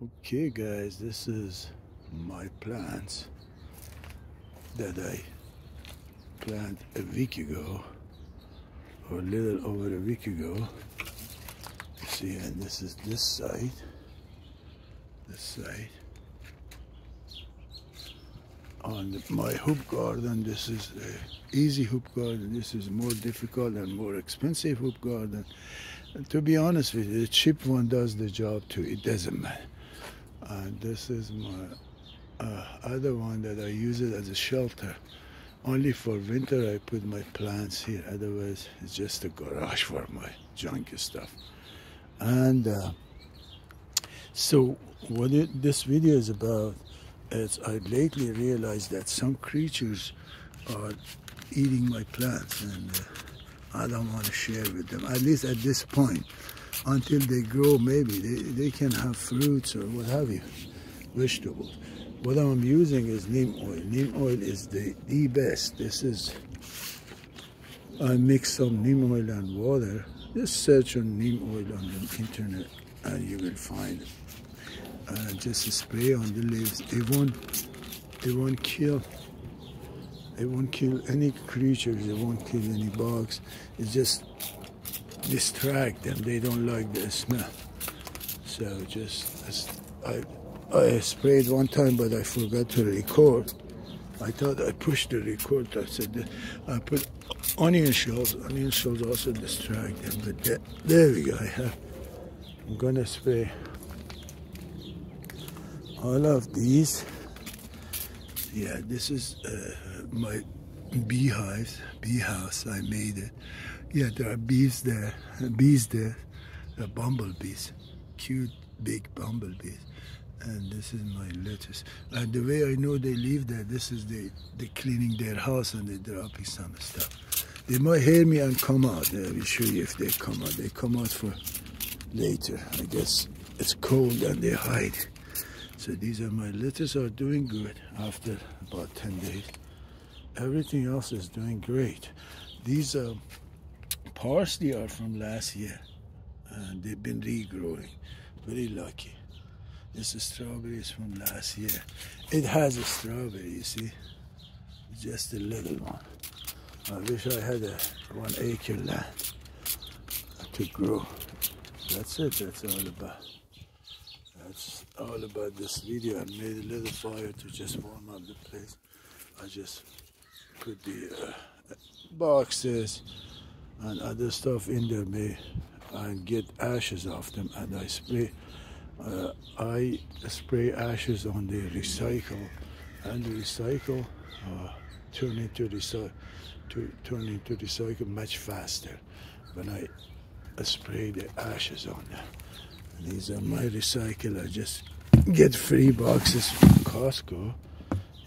Okay guys, this is my plants that I planted a week ago, or a little over a week ago. You see, and this is this side. On my hoop garden, this is a easy hoop garden. This is more difficult and more expensive hoop garden. And to be honest with you, the cheap one does the job too. It doesn't matter. And this is my other one that I use it as a shelter. Only for winter I put my plants here. Otherwise, it's just a garage for my junk stuff. And so what this video is about is I lately realized that some creatures are eating my plants, and I don't want to share with them, at least at this point. Until they grow, maybe they can have fruits or what have you, vegetables. What I'm using is neem oil. Neem oil is the best. This is, I mix some neem oil and water. Just search on neem oil on the internet and you will find it. Just spray on the leaves. It won't kill any creatures. It won't kill any bugs. It just distract them. They don't like the smell. So I sprayed one time, but I forgot to record. I thought I pushed the record. I said I put onion shells. Onion shells also distract them. But there we go. I'm gonna spray all of these. Yeah, this is my bee house. I made it. Yeah, there are bees there, bumblebees, cute big bumblebees. And this is my lettuce. And the way I know they live there, this is they cleaning their house and they're dropping some stuff. They might hear me and come out. I will show you if they come out. They come out for later. I guess it's cold and they hide. So these are my lettuce are doing good after about 10 days. Everything else is doing great. These parsley are from last year, and they've been regrowing. Very lucky. This strawberry is from last year. It has a strawberry, you see, just a little one. I wish I had a 1 acre land to grow. That's it. That's all about. That's all about this video. I made a little fire to just warm up the place. I just put the boxes and other stuff in there and get ashes off them, and I spray ashes on the recycle, and the recycle turn into recycle much faster when I spray the ashes on them. And these are my recycle. I just get free boxes from Costco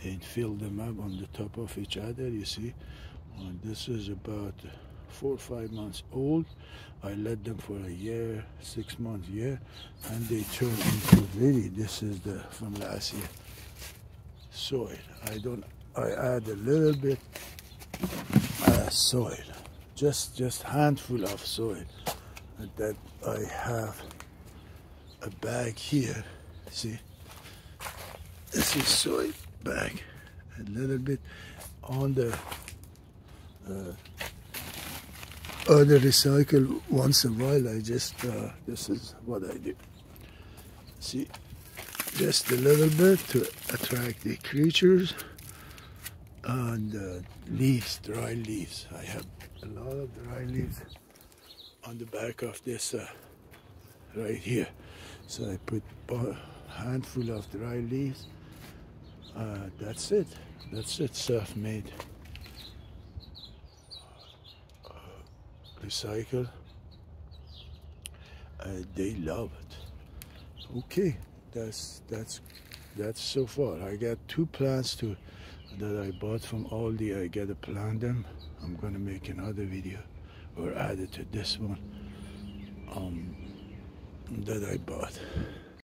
and fill them up on the top of each other, you see. And this is about 4 or 5 months old. I let them for a year, 6 months, year, and they turn into really, this is from last year, soil. I add a little bit soil, just handful of soil. And that I have a bag here, see, this is soil bag, a little bit on the other recycle. Once in a while I just this is what I do, see, just a little bit to attract the creatures. And leaves, dry leaves. I have a lot of dry leaves on the back of this right here. So I put a handful of dry leaves. That's it. Self-made. Recycle. They love it. Okay, that's so far. I got 2 plants that I bought from Aldi. I gotta plant them. I'm gonna make another video or add it to this one that I bought.